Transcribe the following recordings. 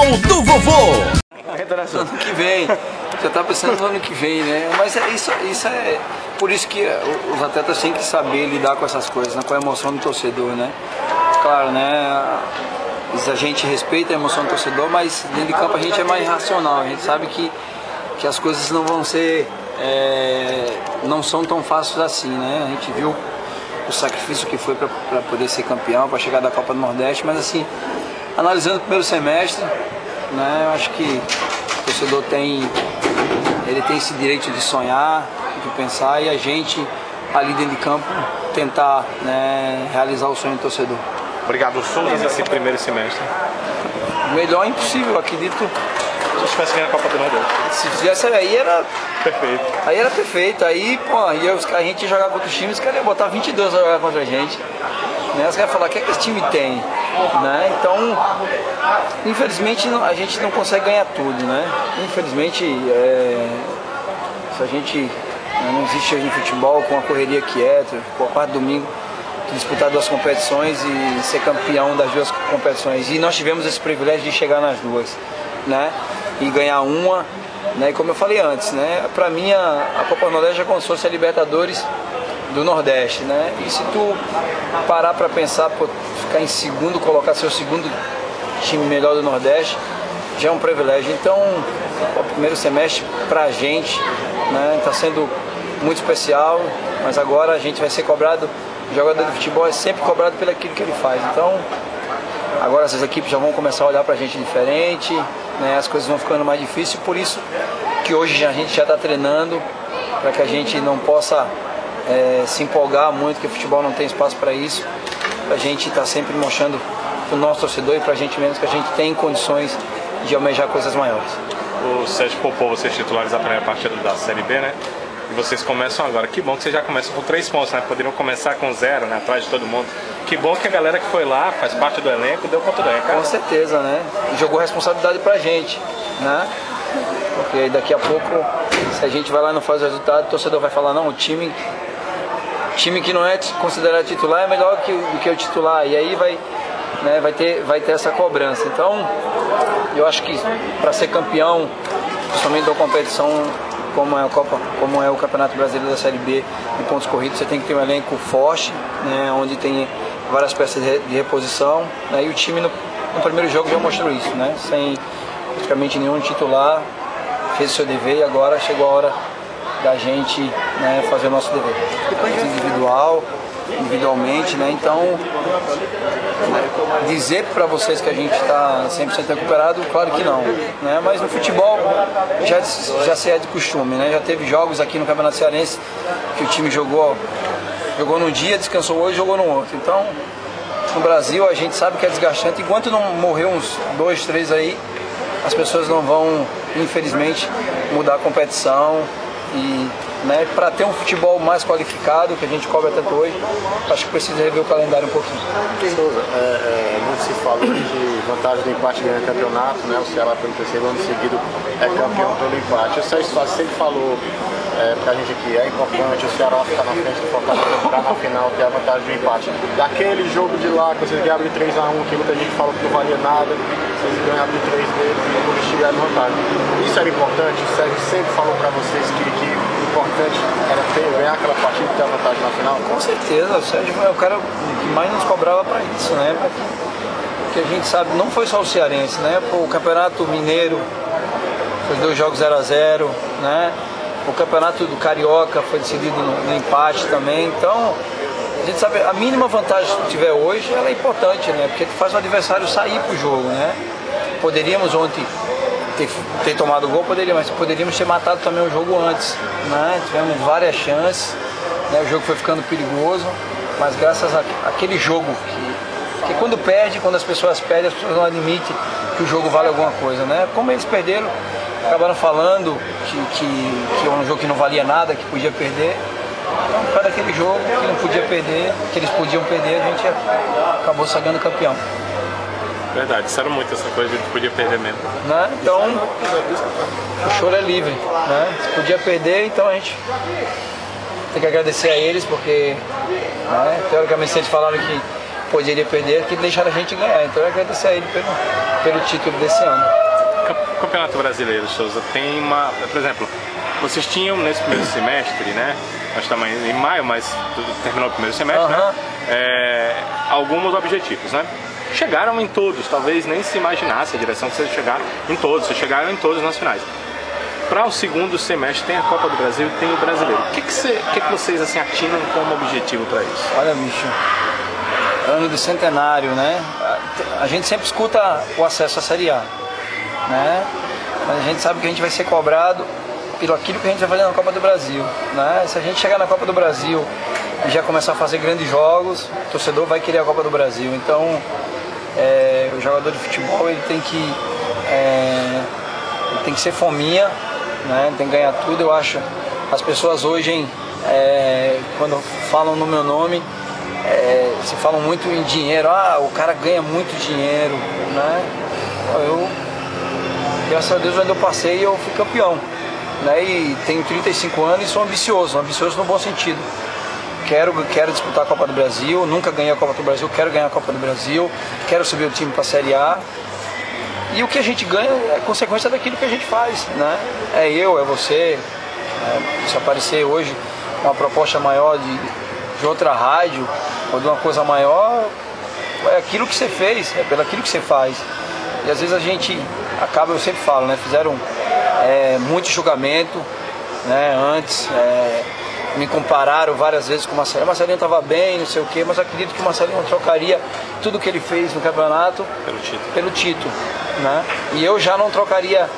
Show do Vovô. Ano que vem, já está pensando no ano que vem, né? Mas isso é por isso que os atletas têm que saber lidar com essas coisas, né? Com a emoção do torcedor, né? Claro, né? A gente respeita a emoção do torcedor, mas dentro de campo a gente é mais racional. A gente sabe que as coisas não vão ser, não são tão fáceis assim, né? A gente viu o sacrifício que foi para poder ser campeão, para chegar da Copa do Nordeste, mas assim, analisando o primeiro semestre, né? Eu acho que o torcedor tem esse direito de sonhar, de pensar, e a gente ali dentro de campo tentar, né, realizar o sonho do torcedor. Obrigado, Souza, esse primeiro semestre. Melhor impossível, acredito. Se tivesse ganho a Copa do Nordeste. Se fizesse aí era perfeito. Aí era perfeito. Aí, pô, a gente ia jogar contra os times, os caras iam botar 22 a jogar contra a gente. Né? Os caras iam falar, o que é que esse time tem? Né? Então, infelizmente a gente não consegue ganhar tudo, né? Infelizmente, se a gente não existe hoje no futebol com a correria que por quarto domingo, disputar duas competições e ser campeão das duas competições. E nós tivemos esse privilégio de chegar nas duas, né? E ganhar uma, né? E como eu falei antes, né? Para mim a Copa do Nordeste é como se fosse a Libertadores do Nordeste, né? E se tu parar para pensar, ficar em segundo, colocar seu segundo time melhor do Nordeste, já é um privilégio. Então, o primeiro semestre pra gente, né, tá sendo muito especial, mas agora a gente vai ser cobrado. O jogador de futebol é sempre cobrado pelo aquilo que ele faz. Então, agora essas equipes já vão começar a olhar pra gente diferente, né? As coisas vão ficando mais difíceis, por isso que hoje a gente já está treinando para que a gente não possa se empolgar muito, que o futebol não tem espaço para isso. A gente está sempre mostrando para o nosso torcedor e para a gente mesmo que a gente tem condições de almejar coisas maiores. O Sérgio poupou vocês titulares a primeira partida da Série B, né? E vocês começam agora. Que bom que vocês já começam com 3 pontos, né? Poderiam começar com 0, né? Atrás de todo mundo. Que bom que a galera que foi lá, faz parte do elenco, deu conta do elenco. Com certeza, né? E jogou responsabilidade pra gente, né? Porque daqui a pouco, se a gente vai lá e não faz o resultado, o torcedor vai falar, não, o time que não é considerado titular é melhor do que o titular. E aí vai ter essa cobrança. Então, eu acho que para ser campeão, principalmente da competição como é o Campeonato Brasileiro da Série B em pontos corridos, você tem que ter um elenco forte, né, onde tem várias peças de reposição, né, e o time no primeiro jogo já mostrou isso, né, sem praticamente nenhum titular, fez o seu dever e agora chegou a hora da gente, né, fazer o nosso dever. Individualmente, né, então dizer para vocês que a gente está 100% recuperado, claro que não, né, mas no futebol já se é de costume, né, já teve jogos aqui no Campeonato Cearense que o time jogou num dia, descansou hoje, jogou no outro. Então, no Brasil a gente sabe que é desgastante, enquanto não morrer uns 2, 3 aí, as pessoas não vão, infelizmente, mudar a competição. E, né, para ter um futebol mais qualificado, que a gente cobra tanto hoje, acho que precisa rever o calendário um pouquinho. Souza, muito se falou de vantagem do empate ganhando campeonato, né? O Ceará pelo terceiro ano seguido é campeão pelo empate. O Sérgio sempre falou pra gente aqui, é importante o Ceará ficar na frente do Fortaleza para na final ter a vantagem do empate. Daquele jogo de lá, que vocês ganharam de 3-1, que muita gente falou que não valia nada, vocês ganharam de 3 deles e depois tiveram vantagem. Isso era importante, o Sérgio sempre falou para vocês que o importante era ganhar aquela partida e ter a vantagem na final? Com certeza, o Sérgio é o cara que mais nos cobrava para isso, né? Porque a gente sabe, não foi só o cearense, né? O Campeonato Mineiro, os 2 jogos 0-0, né? O Campeonato do Carioca foi decidido no empate também. Então, a gente sabe, a mínima vantagem que tu tiver hoje, ela é importante, né? Porque tu faz o adversário sair pro jogo, né? Poderíamos ontem ter tomado o gol, mas poderíamos ter matado também o jogo antes, né? Tivemos várias chances, né? O jogo foi ficando perigoso, mas graças àquele jogo que quando as pessoas perdem, as pessoas não admitem que o jogo vale alguma coisa, né? Como eles perderam, acabaram falando que é um jogo que não valia nada, que podia perder. Então, por causa daquele jogo que não podia perder, que eles podiam perder, a gente acabou sagrando campeão. Verdade, disseram muito essa coisa de que podia perder mesmo. Né? Então, o choro é livre, né? Se podia perder, então a gente tem que agradecer a eles, porque, né, teoricamente, se eles falaram que poderia perder, que deixaram a gente ganhar. Então eu agradecer a ele pelo título desse ano. Campeonato Brasileiro, Souza, tem uma... Por exemplo, vocês tinham nesse primeiro semestre, né? Nós estamos em maio, mas terminou o primeiro semestre, né? Alguns objetivos, né? Chegaram em todos, talvez nem se imaginasse a direção que vocês chegaram em todos, vocês chegaram em todos os nacionais. Para o segundo semestre tem a Copa do Brasil e tem o Brasileiro. O que vocês assim, atinam como objetivo para isso? Olha, bicho, ano do centenário, né? A gente sempre escuta o acesso à Série A, né? Mas a gente sabe que a gente vai ser cobrado pelo aquilo que a gente vai fazer na Copa do Brasil, né? Se a gente chegar na Copa do Brasil e já começar a fazer grandes jogos, o torcedor vai querer a Copa do Brasil. Então, o jogador de futebol ele tem que ser fominha, né? Tem que ganhar tudo. Eu acho as pessoas hoje, quando falam no meu nome, se falam muito em dinheiro. O cara ganha muito dinheiro, né? Graças a Deus, onde eu passei, eu fui campeão, né? E tenho 35 anos e sou ambicioso no bom sentido. Quero disputar a Copa do Brasil, nunca ganhei a Copa do Brasil, quero ganhar a Copa do Brasil, quero subir o time para a Série A. E o que a gente ganha é consequência daquilo que a gente faz, né? É você. Se aparecer hoje uma proposta maior de outra rádio ou de uma coisa maior, é aquilo que você fez, é pelo aquilo que você faz. E às vezes a gente acaba, eu sempre falo, né? Fizeram muito julgamento, né? Antes, me compararam várias vezes com o Marcelinho. O Marcelinho estava bem, não sei o quê, mas acredito que o Marcelinho trocaria tudo que ele fez no campeonato pelo título, né? E eu já não trocaria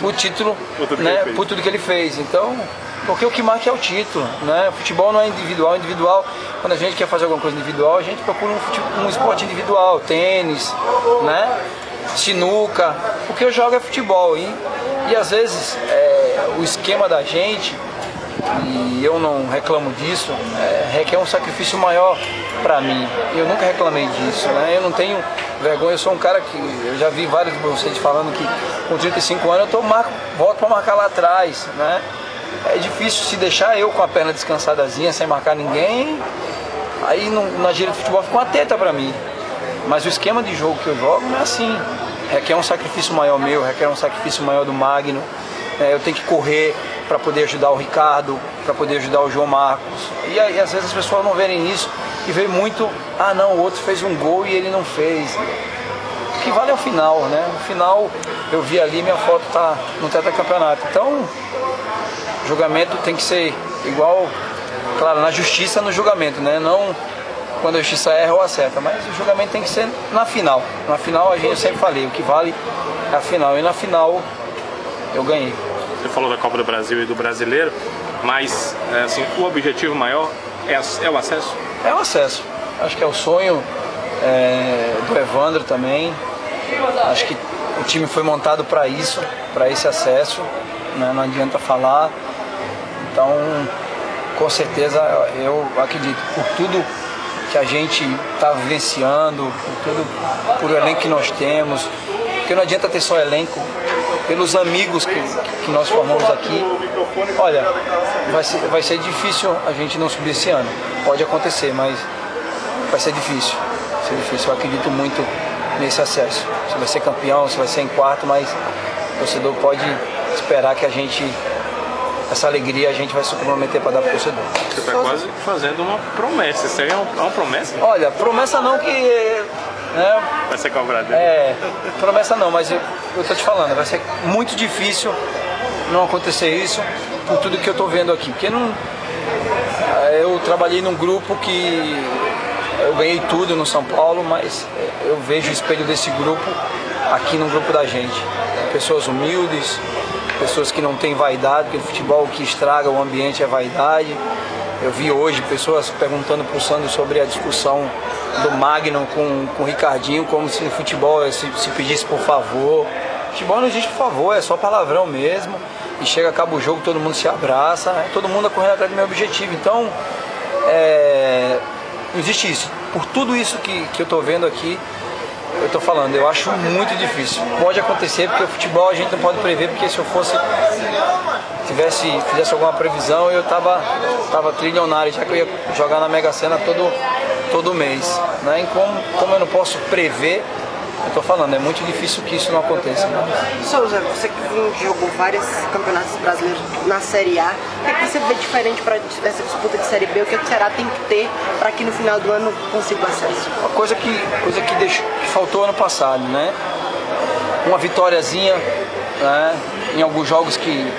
o título né? Por tudo que ele fez. Então, porque o que marca é o título, né? O futebol não é individual. Quando a gente quer fazer alguma coisa individual, a gente procura um esporte individual, tênis, né? Sinuca. O que eu jogo é futebol. E às vezes o esquema da gente, e eu não reclamo disso, requer um sacrifício maior para mim. Eu nunca reclamei disso, né? Eu não tenho vergonha, eu sou um cara que, eu já vi vários de vocês falando que com 35 anos eu volto para marcar lá atrás, né? É difícil se deixar eu com a perna descansadazinha, sem marcar ninguém, aí na gira de futebol fica uma teta para mim. Mas o esquema de jogo que eu jogo não é assim. Requer um sacrifício maior meu, requer um sacrifício maior do Magno. Eu tenho que correr para poder ajudar o Ricardo, para poder ajudar o João Marcos. E aí, às vezes as pessoas não verem isso e veem muito, não, o outro fez um gol e ele não fez. O que vale é o final, né? No final, eu vi ali, minha foto tá no tetracampeonato. Então, o julgamento tem que ser igual, claro, na justiça, no julgamento, né? Não quando a justiça erra ou acerta, mas o julgamento tem que ser na final. Na final, eu sempre falei, o que vale é a final. E na final, eu ganhei. Você falou da Copa do Brasil e do Brasileiro, mas assim, o objetivo maior é o acesso? É o acesso. Acho que é o sonho do Evandro também. Acho que o time foi montado para isso, para esse acesso, né? Não adianta falar. Então, com certeza, eu acredito, por tudo que a gente está vivenciando, por o elenco que nós temos, porque não adianta ter só elenco, pelos amigos que nós formamos aqui. Olha, vai ser difícil a gente não subir esse ano. Pode acontecer, mas vai ser difícil. Eu acredito muito nesse acesso. Se vai ser campeão, se vai ser em quarto, mas o torcedor pode esperar que essa alegria a gente vai se comprometer para dar para o torcedor. Você está quase fazendo uma promessa. Isso aí é uma promessa? Olha, promessa não que... Vai ser cobrado. Promessa não, mas eu tô te falando, vai ser muito difícil não acontecer isso por tudo que eu tô vendo aqui. Porque eu trabalhei num grupo que eu ganhei tudo no São Paulo, mas eu vejo o espelho desse grupo aqui no grupo da gente. Pessoas humildes, pessoas que não têm vaidade, porque o futebol o que estraga o ambiente é vaidade. Eu vi hoje pessoas perguntando para o Sandro sobre a discussão do Magno com o Ricardinho, como se no futebol se pedisse por favor. Futebol não existe por favor, é só palavrão mesmo. E chega, acaba o jogo, todo mundo se abraça, todo mundo correndo atrás do meu objetivo. Então, não existe isso. Por tudo isso que eu estou vendo aqui, eu estou falando, eu acho muito difícil. Pode acontecer, porque o futebol a gente não pode prever, porque se eu fizesse alguma previsão, eu tava trilionário, já que eu ia jogar na Mega Sena todo mês, né? E como eu não posso prever, eu tô falando, é muito difícil que isso não aconteça. Souza, você que jogou vários campeonatos brasileiros na Série A, o que você vê diferente para essa disputa de Série B? O que o Ceará tem que ter para que no final do ano consiga o acesso? Uma coisa que faltou ano passado, né? Uma vitóriazinha, né? Em alguns jogos que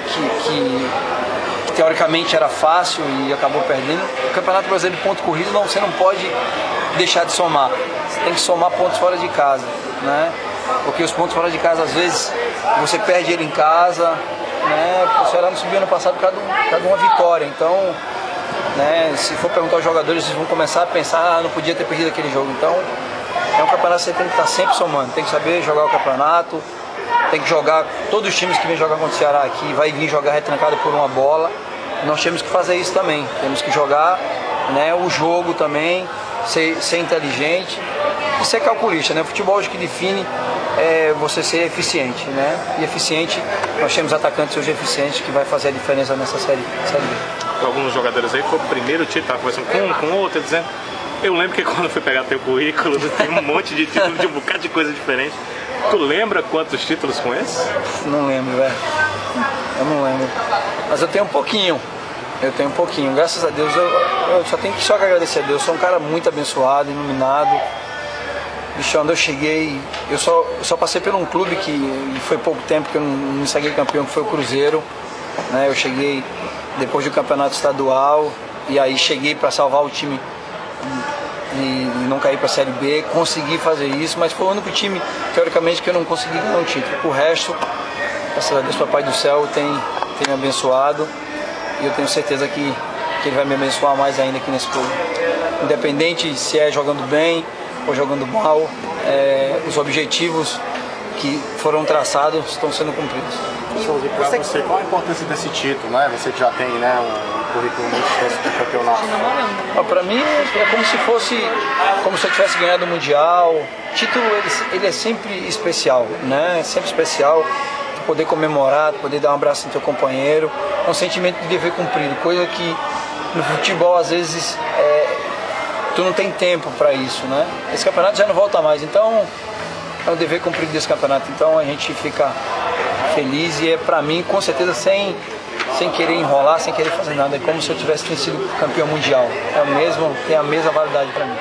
teoricamente era fácil e acabou perdendo. O Campeonato Brasileiro de ponto corrido você não pode deixar de somar. Você tem que somar pontos fora de casa, né? Porque os pontos fora de casa, às vezes, você perde ele em casa, né? O Ceará não subiu ano passado por causa de uma vitória. Então, né, se for perguntar aos jogadores, eles vão começar a pensar, não podia ter perdido aquele jogo. Então, é um campeonato que você tem que estar sempre somando. Tem que saber jogar o campeonato, tem que jogar, todos os times que vêm jogar contra o Ceará aqui, vai vir jogar retrancado por uma bola. Nós temos que fazer isso também. Temos que jogar, né, o jogo também, ser inteligente e ser calculista, né? O futebol hoje que define é você ser eficiente, né? E eficiente, nós temos atacantes hoje eficientes que vai fazer a diferença nessa série B. Alguns jogadores aí, foi o primeiro título, estava conversando com outro, dizendo. Eu lembro que quando eu fui pegar teu currículo, tem um monte de títulos de um bocado de coisa diferente. Tu lembra quantos títulos com esse? Não lembro, velho. Eu não lembro. Mas eu tenho um pouquinho. Graças a Deus, eu só tenho que agradecer a Deus. Eu sou um cara muito abençoado, iluminado. Bicho, onde eu cheguei, eu só passei por um clube que foi pouco tempo que eu não me saguei campeão, que foi o Cruzeiro. Né? Eu cheguei depois do campeonato estadual e aí cheguei para salvar o time e não cair para a Série B. Consegui fazer isso, mas foi o único time, teoricamente, que eu não consegui ganhar um título. O resto, graças a Deus, o Papai do Céu tem me abençoado e eu tenho certeza que ele vai me abençoar mais ainda aqui nesse clube. Independente se é jogando bem ou jogando mal, os objetivos que foram traçados estão sendo cumpridos. E para você, qual a importância desse título, né? Você que já tem, né, um currículo muito extenso de campeonato. Para mim é como se eu tivesse ganhado o Mundial. O título ele é sempre especial, né? Sempre especial. Poder comemorar, poder dar um abraço no teu companheiro, é um sentimento de dever cumprido, coisa que no futebol às vezes tu não tem tempo para isso, né? Esse campeonato já não volta mais, então é um dever cumprido desse campeonato, então a gente fica feliz e para mim, com certeza, sem querer enrolar, sem querer fazer nada, é como se eu tivesse sido campeão mundial, tem a mesma validade para mim.